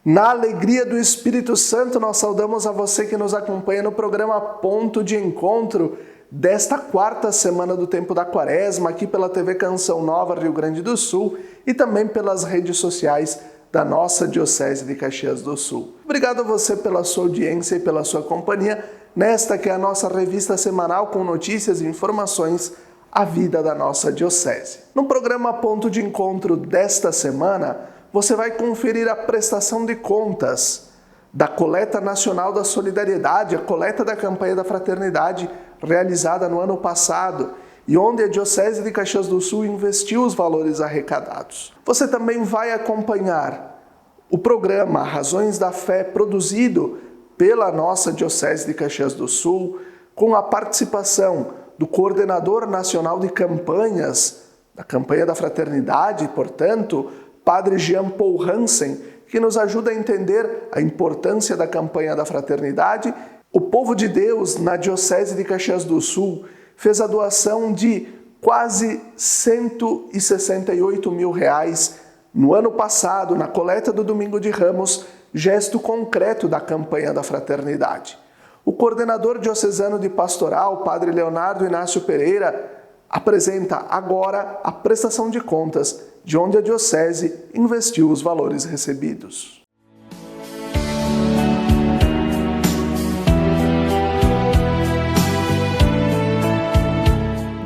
Na alegria do Espírito Santo, nós saudamos a você que nos acompanha no programa Ponto de Encontro desta quarta semana do tempo da Quaresma, aqui pela TV Canção Nova Rio Grande do Sul e também pelas redes sociais da nossa Diocese de Caxias do Sul. Obrigado a você pela sua audiência e pela sua companhia nesta que é a nossa revista semanal com notícias e informações à vida da nossa Diocese. No programa Ponto de Encontro desta semana, você vai conferir a prestação de contas da Coleta Nacional da Solidariedade, a coleta da campanha da Fraternidade realizada no ano passado e onde a Diocese de Caxias do Sul investiu os valores arrecadados. Você também vai acompanhar o programa Razões da Fé produzido pela nossa Diocese de Caxias do Sul, com a participação do coordenador nacional de campanhas, da campanha da Fraternidade, portanto, Padre Jean Paul Hansen, que nos ajuda a entender a importância da campanha da Fraternidade. O povo de Deus na Diocese de Caxias do Sul fez a doação de quase 168 mil reais no ano passado, na coleta do Domingo de Ramos, gesto concreto da campanha da Fraternidade. O coordenador diocesano de pastoral, Padre Leonardo Inácio Pereira, apresenta agora a prestação de contas de onde a Diocese investiu os valores recebidos.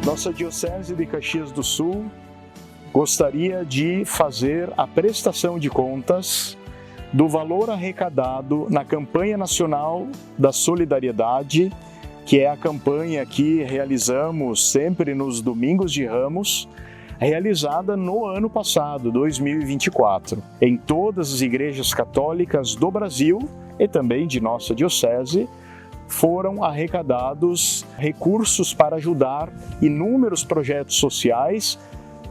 Nossa Diocese de Caxias do Sul gostaria de fazer a prestação de contas do valor arrecadado na Campanha Nacional da Solidariedade, que é a campanha que realizamos sempre nos Domingos de Ramos, realizada no ano passado, 2024, em todas as igrejas católicas do Brasil e também de nossa Diocese. Foram arrecadados recursos para ajudar inúmeros projetos sociais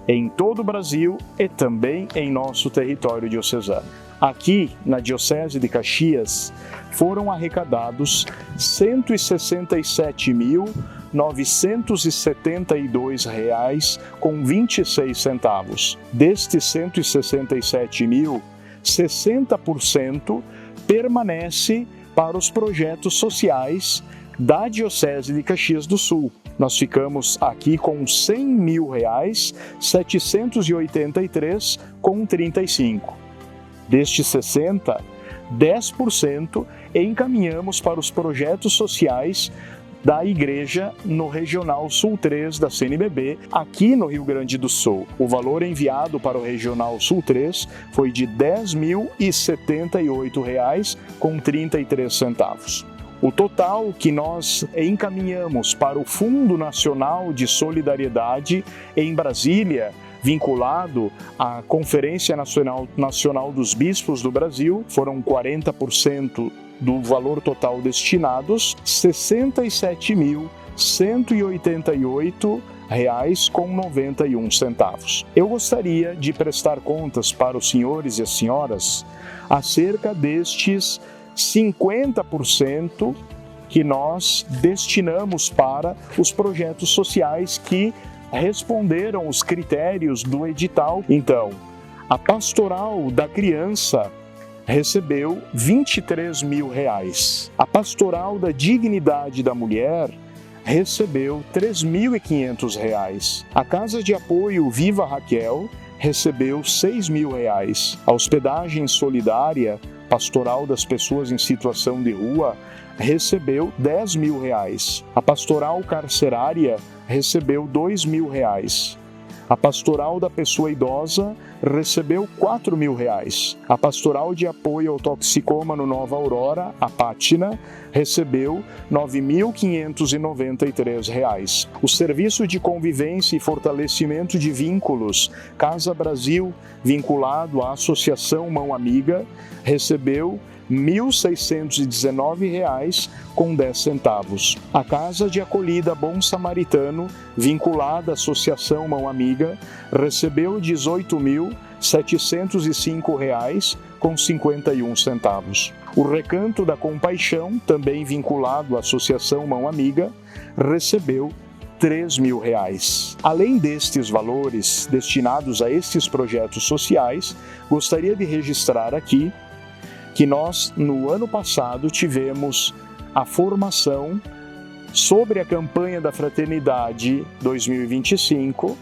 em todo o Brasil e também em nosso território diocesano. Aqui, na Diocese de Caxias, foram arrecadados R$ 167.972,26. Destes 167.000, 60% permanece para os projetos sociais da Diocese de Caxias do Sul. Nós ficamos aqui com R$ 100.000, 783,35. Destes 60, 10% encaminhamos para os projetos sociais da Igreja no Regional Sul 3 da CNBB, aqui no Rio Grande do Sul. O valor enviado para o Regional Sul 3 foi de R$ 10.078,33. O total que nós encaminhamos para o Fundo Nacional de Solidariedade em Brasília, vinculado à Conferência Nacional dos Bispos do Brasil, foram 40% do valor total destinados, R$ 67.188,91. Eu gostaria de prestar contas para os senhores e as senhoras acerca destes 50% que nós destinamos para os projetos sociais que responderam os critérios do edital. Então, a Pastoral da Criança recebeu R$ 23.000. A Pastoral da Dignidade da Mulher recebeu R$ 3.500. A Casa de Apoio Viva Raquel recebeu R$ 6.000. A Hospedagem Solidária Pastoral das Pessoas em Situação de Rua recebeu R$ 10.000. A Pastoral Carcerária recebeu R$ 2.000. A Pastoral da Pessoa Idosa recebeu R$ 4.000. A Pastoral de Apoio ao Toxicômano Nova Aurora, a Pátina, recebeu R$ 9.593. O Serviço de Convivência e Fortalecimento de Vínculos Casa Brasil, vinculado à Associação Mão Amiga, recebeu R$ 1.619,10. A Casa de Acolhida Bom Samaritano, vinculada à Associação Mão Amiga, recebeu R$ 18.705,51. O Recanto da Compaixão, também vinculado à Associação Mão Amiga, recebeu R$ 3.000. Além destes valores destinados a estes projetos sociais, gostaria de registrar aqui que nós, no ano passado, tivemos a formação sobre a campanha da Fraternidade 2025,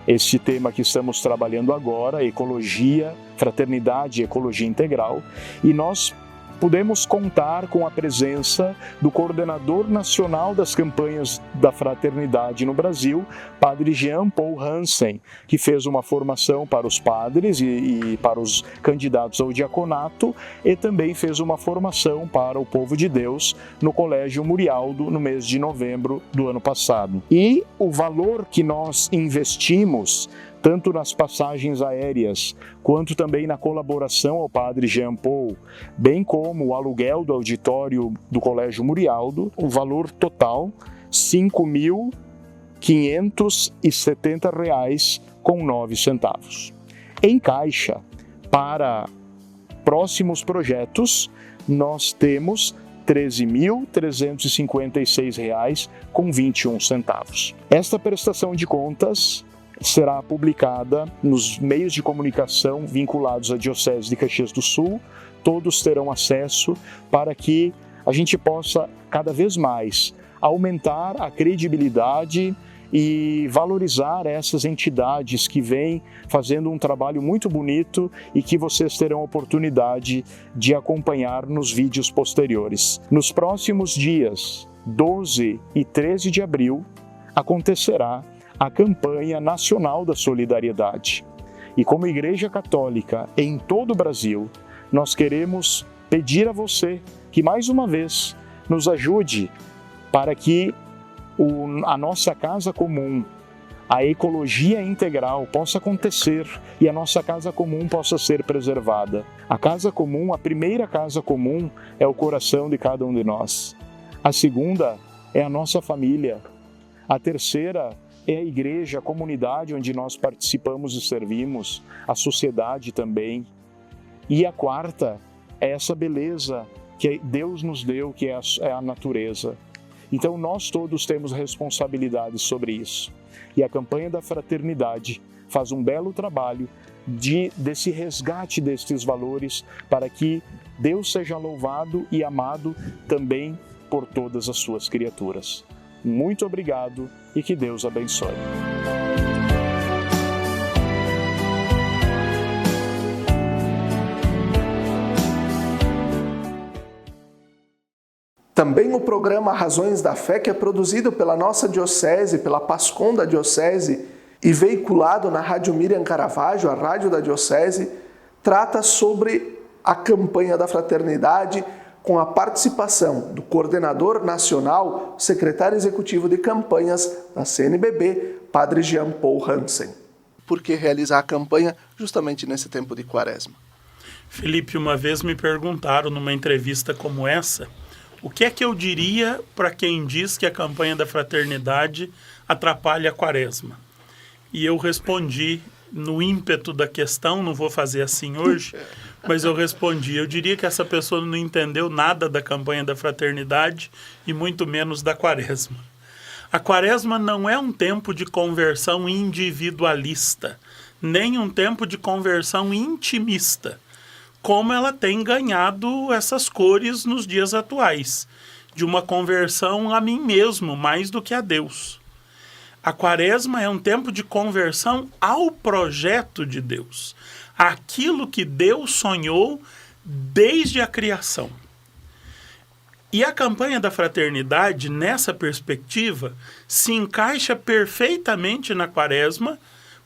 esse tema que estamos trabalhando agora, ecologia, fraternidade e ecologia integral, e nós pudemos contar com a presença do coordenador nacional das campanhas da fraternidade no Brasil, Padre Jean Paul Hansen, que fez uma formação para os padres e para os candidatos ao diaconato, e também fez uma formação para o povo de Deus no Colégio Murialdo no mês de novembro do ano passado. E o valor que nós investimos tanto nas passagens aéreas, quanto também na colaboração ao Padre Jean Paul, bem como o aluguel do auditório do Colégio Murialdo, o valor total R$ 5.570,09. Em caixa, para próximos projetos, nós temos R$ 13.356,21. Esta prestação de contas será publicada nos meios de comunicação vinculados à Diocese de Caxias do Sul. Todos terão acesso para que a gente possa cada vez mais aumentar a credibilidade e valorizar essas entidades que vêm fazendo um trabalho muito bonito e que vocês terão oportunidade de acompanhar nos vídeos posteriores. Nos próximos dias 12 e 13 de abril acontecerá a campanha nacional da solidariedade. E como Igreja Católica em todo o Brasil, nós queremos pedir a você que mais uma vez nos ajude para que a nossa casa comum, a ecologia integral possa acontecer e a nossa casa comum possa ser preservada. A casa comum, a primeira casa comum é o coração de cada um de nós. A segunda é a nossa família. A terceira é a igreja, a comunidade onde nós participamos e servimos, a sociedade também. E a quarta é essa beleza que Deus nos deu, que é a natureza. Então nós todos temos responsabilidade sobre isso. E a campanha da fraternidade faz um belo trabalho desse resgate destes valores para que Deus seja louvado e amado também por todas as suas criaturas. Muito obrigado e que Deus abençoe. Também o programa Razões da Fé, que é produzido pela nossa Diocese, pela PASCOM da Diocese e veiculado na Rádio Miriam Caravaggio, a rádio da Diocese, trata sobre a campanha da fraternidade com a participação do coordenador nacional, secretário executivo de campanhas da CNBB, Padre Jean Paul Hansen. Por que realizar a campanha justamente nesse tempo de Quaresma? Felipe, uma vez me perguntaram numa entrevista como essa, o que é que eu diria para quem diz que a campanha da fraternidade atrapalha a Quaresma? E eu respondi no ímpeto da questão, não vou fazer assim hoje, mas eu respondi, eu diria que essa pessoa não entendeu nada da campanha da fraternidade e muito menos da Quaresma. A Quaresma não é um tempo de conversão individualista, nem um tempo de conversão intimista, como ela tem ganhado essas cores nos dias atuais, de uma conversão a mim mesmo, mais do que a Deus. A Quaresma é um tempo de conversão ao projeto de Deus, aquilo que Deus sonhou desde a criação. E a campanha da fraternidade, nessa perspectiva, se encaixa perfeitamente na Quaresma.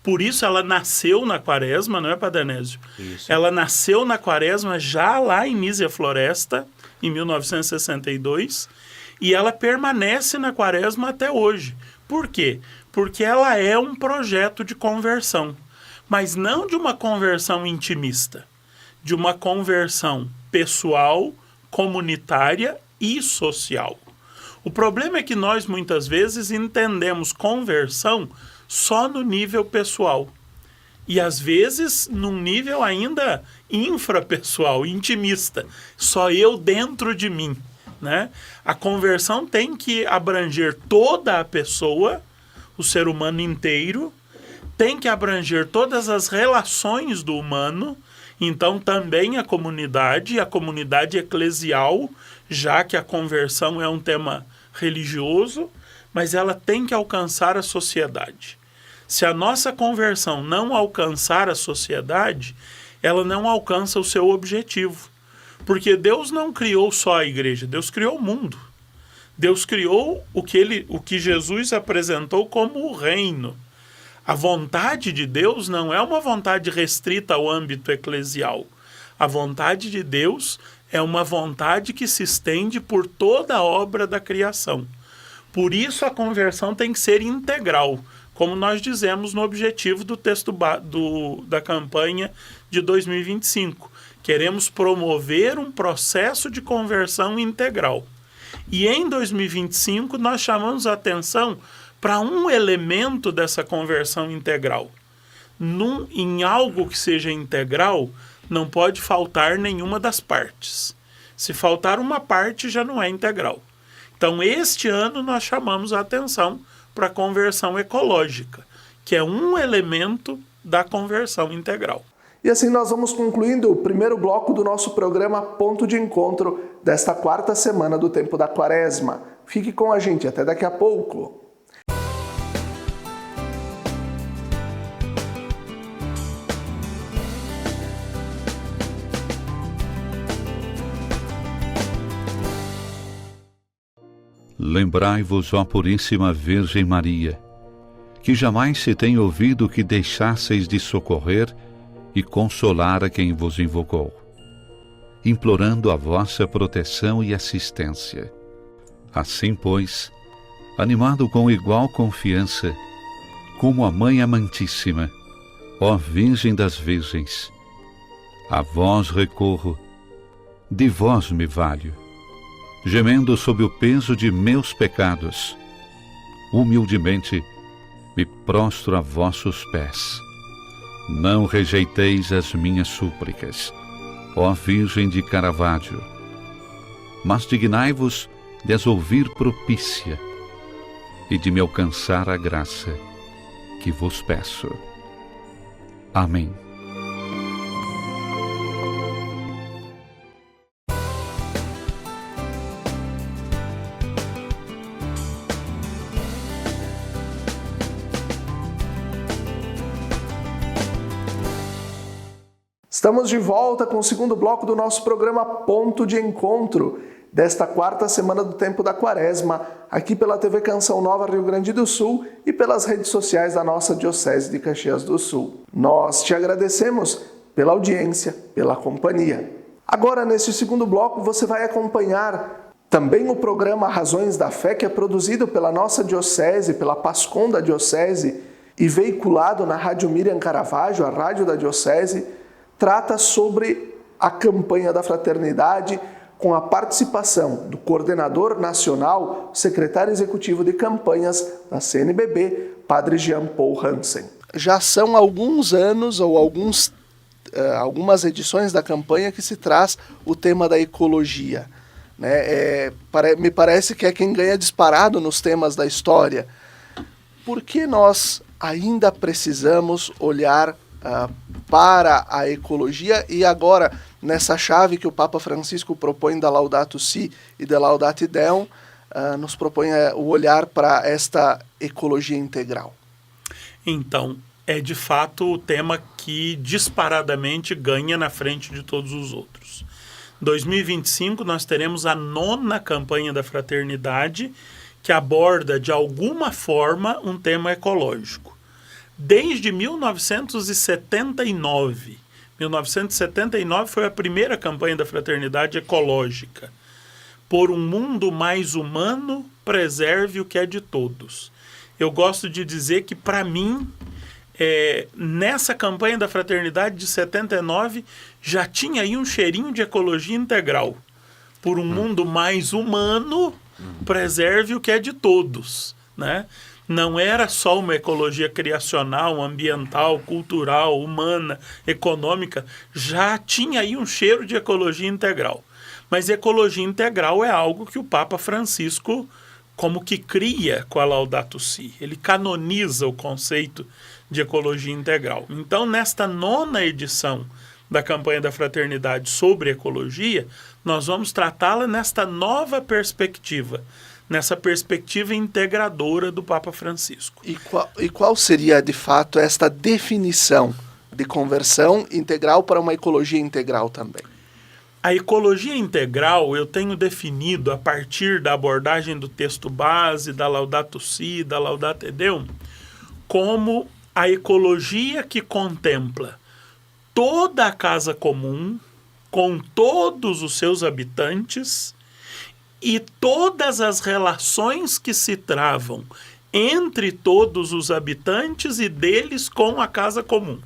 Por isso ela nasceu na Quaresma, não é, Padre Anésio? Isso. Ela nasceu na Quaresma já lá em Nísia Floresta, em 1962, e ela permanece na Quaresma até hoje. Por quê? Porque ela é um projeto de conversão, mas não de uma conversão intimista, de uma conversão pessoal, comunitária e social. O problema é que nós muitas vezes entendemos conversão só no nível pessoal e às vezes num nível ainda infrapessoal, intimista, só eu dentro de mim, né? A conversão tem que abranger toda a pessoa, o ser humano inteiro, tem que abranger todas as relações do humano Então, também a comunidade eclesial, já que a conversão é um tema religioso, mas ela tem que alcançar a sociedade. Se a nossa conversão não alcançar a sociedade, ela não alcança o seu objetivo. Porque Deus não criou só a igreja, Deus criou o mundo. Deus criou o que Jesus apresentou como o reino. A vontade de Deus não é uma vontade restrita ao âmbito eclesial. A vontade de Deus é uma vontade que se estende por toda a obra da criação. Por isso a conversão tem que ser integral, como nós dizemos no objetivo do texto da campanha de 2025. Queremos promover um processo de conversão integral. E em 2025 nós chamamos a atenção para um elemento dessa conversão integral. Em algo que seja integral, não pode faltar nenhuma das partes. Se faltar uma parte, já não é integral. Então, este ano, nós chamamos a atenção para a conversão ecológica, que é um elemento da conversão integral. E assim nós vamos concluindo o primeiro bloco do nosso programa Ponto de Encontro desta quarta semana do tempo da Quaresma. Fique com a gente, até daqui a pouco. Lembrai-vos, ó Puríssima Virgem Maria, que jamais se tem ouvido que deixasseis de socorrer e consolar a quem vos invocou, implorando a vossa proteção e assistência. Assim, pois, animado com igual confiança, como a Mãe Amantíssima, ó Virgem das Virgens, a vós recorro, de vós me valho, gemendo sob o peso de meus pecados, humildemente me prostro a vossos pés. Não rejeiteis as minhas súplicas, ó Virgem de Caravaggio, mas dignai-vos de as ouvir propícia e de me alcançar a graça que vos peço. Amém. Estamos de volta com o segundo bloco do nosso programa Ponto de Encontro, desta quarta semana do tempo da Quaresma, aqui pela TV Canção Nova Rio Grande do Sul e pelas redes sociais da nossa Diocese de Caxias do Sul. Nós te agradecemos pela audiência, pela companhia. Agora, neste segundo bloco, você vai acompanhar também o programa Razões da Fé, que é produzido pela nossa Diocese, pela Pascom da Diocese e veiculado na Rádio Miriam Caravaggio, a rádio da Diocese. Trata sobre a campanha da fraternidade com a participação do coordenador nacional, secretário executivo de campanhas da CNBB, Padre Jean Paul Hansen. Já são alguns anos ou algumas edições da campanha que se traz o tema da ecologia. Me parece que é quem ganha disparado nos temas da história. Por que nós ainda precisamos olhar para a ecologia e agora nessa chave que o Papa Francisco propõe da Laudato Si e da Laudate Deum, nos propõe o olhar para esta ecologia integral? Então, é de fato o tema que disparadamente ganha na frente de todos os outros. Em 2025 nós teremos a 9ª campanha da fraternidade que aborda de alguma forma um tema ecológico. Desde 1979. 1979 foi a primeira campanha da fraternidade ecológica. Por um mundo mais humano, preserve o que é de todos. Eu gosto de dizer que, para mim, nessa campanha da fraternidade de 79, já tinha aí um cheirinho de ecologia integral. Por um mundo mais humano, preserve o que é de todos, né? Não era só uma ecologia criacional, ambiental, cultural, humana, econômica. Já tinha aí um cheiro de ecologia integral. Mas ecologia integral é algo que o Papa Francisco como que cria com a Laudato Si. Ele canoniza o conceito de ecologia integral. Então, nesta 9ª edição da campanha da fraternidade sobre ecologia, nós vamos tratá-la nesta nova perspectiva, nessa perspectiva integradora do Papa Francisco. E qual seria, de fato, esta definição de conversão integral para uma ecologia integral também? A ecologia integral eu tenho definido a partir da abordagem do texto base, da Laudato Si, da Laudate Deum, como a ecologia que contempla toda a casa comum, com todos os seus habitantes e todas as relações que se travam entre todos os habitantes e deles com a casa comum,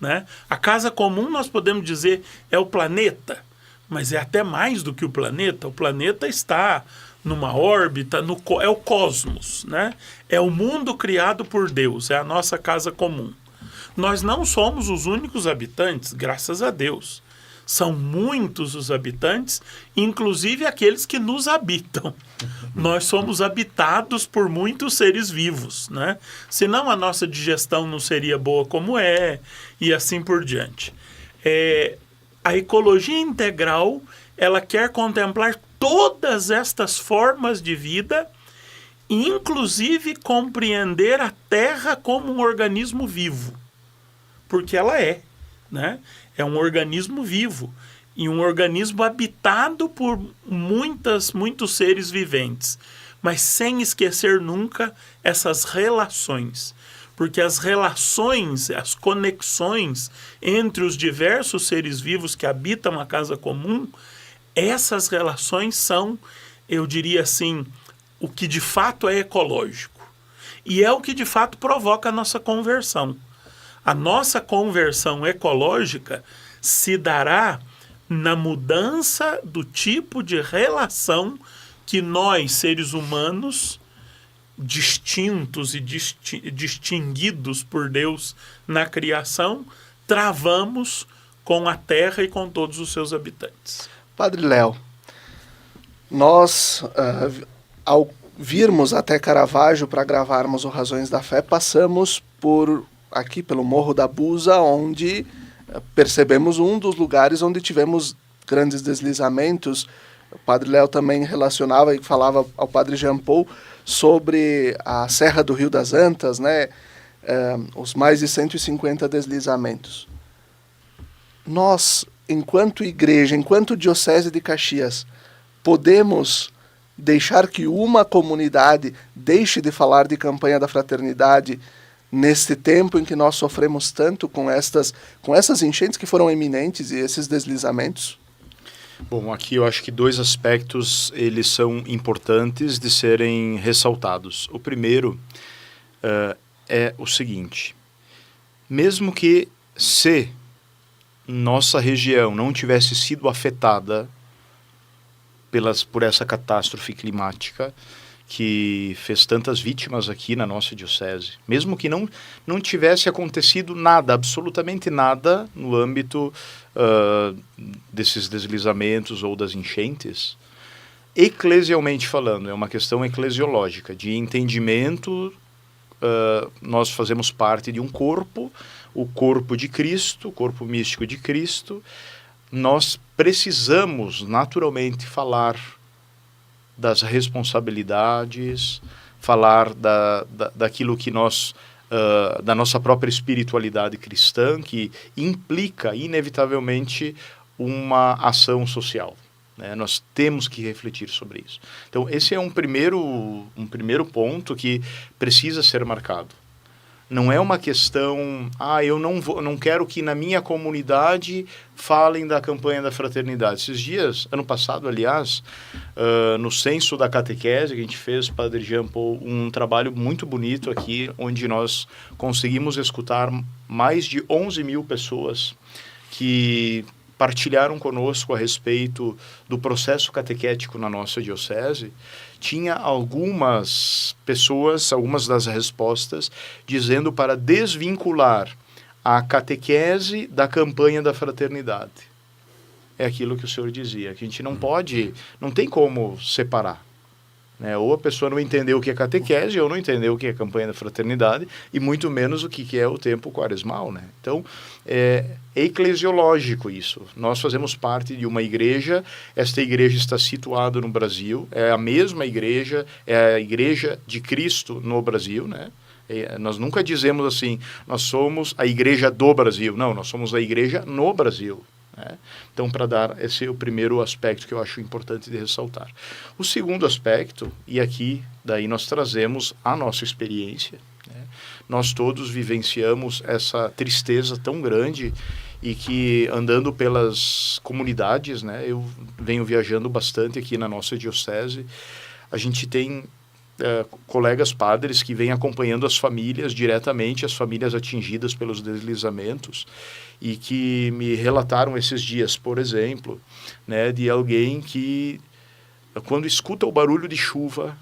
né? A casa comum, nós podemos dizer, é o planeta, mas é até mais do que o planeta. O planeta está numa órbita, é o cosmos, né? É o mundo criado por Deus, é a nossa casa comum. Nós não somos os únicos habitantes, graças a Deus. São muitos os habitantes, inclusive aqueles que nos habitam. Nós somos habitados por muitos seres vivos, né? Senão a nossa digestão não seria boa como é, e assim por diante. A ecologia integral, ela quer contemplar todas estas formas de vida, inclusive compreender a Terra como um organismo vivo. Porque ela é, né? É um organismo vivo e um organismo habitado por muitos seres viventes, mas sem esquecer nunca essas relações, porque as relações, as conexões entre os diversos seres vivos que habitam a casa comum, essas relações são, eu diria assim, o que de fato é ecológico e é o que de fato provoca a nossa conversão. A nossa conversão ecológica se dará na mudança do tipo de relação que nós, seres humanos, distintos e distinguidos por Deus na criação, travamos com a Terra e com todos os seus habitantes. Padre Léo, nós, ao virmos até Caravaggio para gravarmos o Razões da Fé, passamos aqui pelo Morro da Busa, onde percebemos um dos lugares onde tivemos grandes deslizamentos. O Padre Léo também relacionava e falava ao Padre Jean Paul sobre a Serra do Rio das Antas, né? Os mais de 150 deslizamentos. Nós, enquanto igreja, enquanto Diocese de Caxias, podemos deixar que uma comunidade deixe de falar de campanha da fraternidade neste tempo em que nós sofremos tanto com essas enchentes que foram eminentes e esses deslizamentos? Bom, aqui eu acho que dois aspectos eles são importantes de serem ressaltados. O primeiro é o seguinte: mesmo que se nossa região não tivesse sido afetada por essa catástrofe climática que fez tantas vítimas aqui na nossa diocese, mesmo que não tivesse acontecido nada, absolutamente nada no âmbito desses deslizamentos ou das enchentes, eclesialmente falando, é uma questão eclesiológica, de entendimento. Nós fazemos parte de um corpo, o corpo de Cristo, o corpo místico de Cristo. Nós precisamos naturalmente falar das responsabilidades, falar daquilo que da nossa própria espiritualidade cristã, que implica inevitavelmente uma ação social, né? Nós temos que refletir sobre isso. Então esse é um primeiro ponto que precisa ser marcado. Não é uma questão, eu não quero que na minha comunidade falem da campanha da fraternidade. Esses dias, ano passado, aliás, no censo da catequese que a gente fez, Padre Jean Paul, um trabalho muito bonito aqui, onde nós conseguimos escutar mais de 11 mil pessoas que partilharam conosco a respeito do processo catequético na nossa diocese. Tinha algumas pessoas, algumas das respostas, dizendo para desvincular a catequese da campanha da fraternidade. É aquilo que o senhor dizia, que a gente não tem como separar. né? Ou a pessoa não entendeu o que é catequese, ou não entendeu o que é campanha da fraternidade, e muito menos o que é o tempo quaresmal, né? Então, é eclesiológico isso. Nós fazemos parte de uma igreja, esta igreja está situada no Brasil, é a mesma igreja, é a igreja de Cristo no Brasil, né? Nós nunca dizemos assim, nós somos a igreja do Brasil. Não, nós somos a igreja no Brasil. Né? Então, para dar, esse é o primeiro aspecto que eu acho importante de ressaltar. O segundo aspecto, e aqui daí nós trazemos a nossa experiência, né? Nós todos vivenciamos essa tristeza tão grande e que andando pelas comunidades, né? Eu venho viajando bastante aqui na nossa diocese, a gente tem colegas padres que vêm acompanhando as famílias diretamente, as famílias atingidas pelos deslizamentos, e que me relataram esses dias, por exemplo, né, de alguém que, quando escuta o barulho de chuva,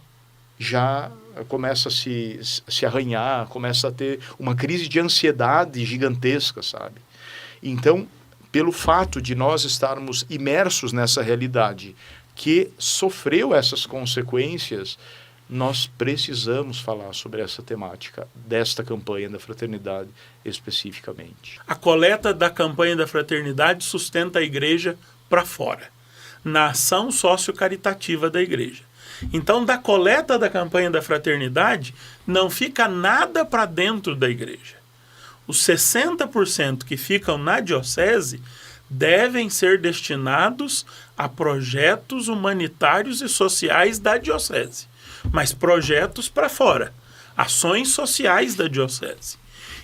já começa a se arranhar, começa a ter uma crise de ansiedade gigantesca, sabe? Então, pelo fato de nós estarmos imersos nessa realidade que sofreu essas consequências, nós precisamos falar sobre essa temática desta campanha da fraternidade especificamente. A coleta da campanha da fraternidade sustenta a igreja para fora, na ação sociocaritativa da igreja. Então, da coleta da campanha da fraternidade, não fica nada para dentro da igreja. Os 60% que ficam na diocese devem ser destinados a projetos humanitários e sociais da diocese, mas projetos para fora, ações sociais da diocese.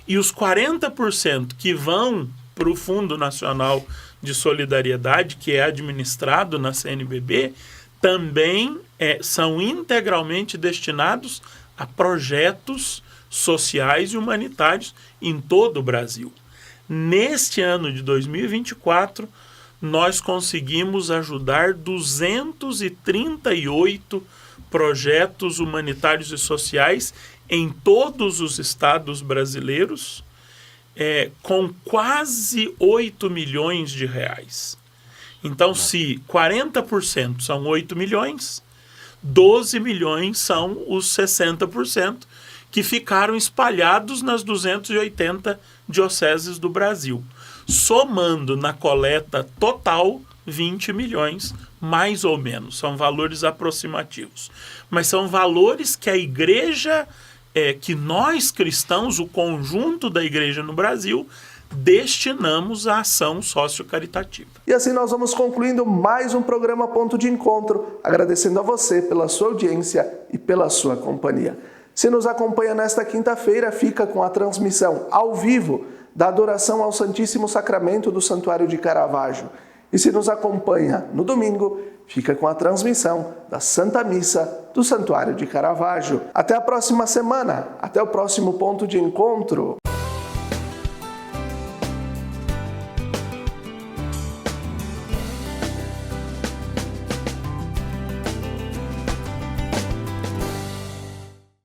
E os 40% que vão para o Fundo Nacional de Solidariedade, que é administrado na CNBB, também são integralmente destinados a projetos sociais e humanitários em todo o Brasil. Neste ano de 2024, nós conseguimos ajudar 238 projetos humanitários e sociais em todos os estados brasileiros, com quase 8 milhões de reais. Então, se 40% são 8 milhões, 12 milhões são os 60% que ficaram espalhados nas 280 dioceses do Brasil, somando na coleta total 20 milhões, mais ou menos. São valores aproximativos. Mas são valores que a igreja, que nós cristãos, o conjunto da igreja no Brasil, destinamos à ação sociocaritativa. E assim nós vamos concluindo mais um programa Ponto de Encontro, agradecendo a você pela sua audiência e pela sua companhia. Se nos acompanha nesta quinta-feira, fica com a transmissão ao vivo da adoração ao Santíssimo Sacramento do Santuário de Caravaggio. E se nos acompanha no domingo, fica com a transmissão da Santa Missa do Santuário de Caravaggio. Até a próxima semana, até o próximo Ponto de Encontro.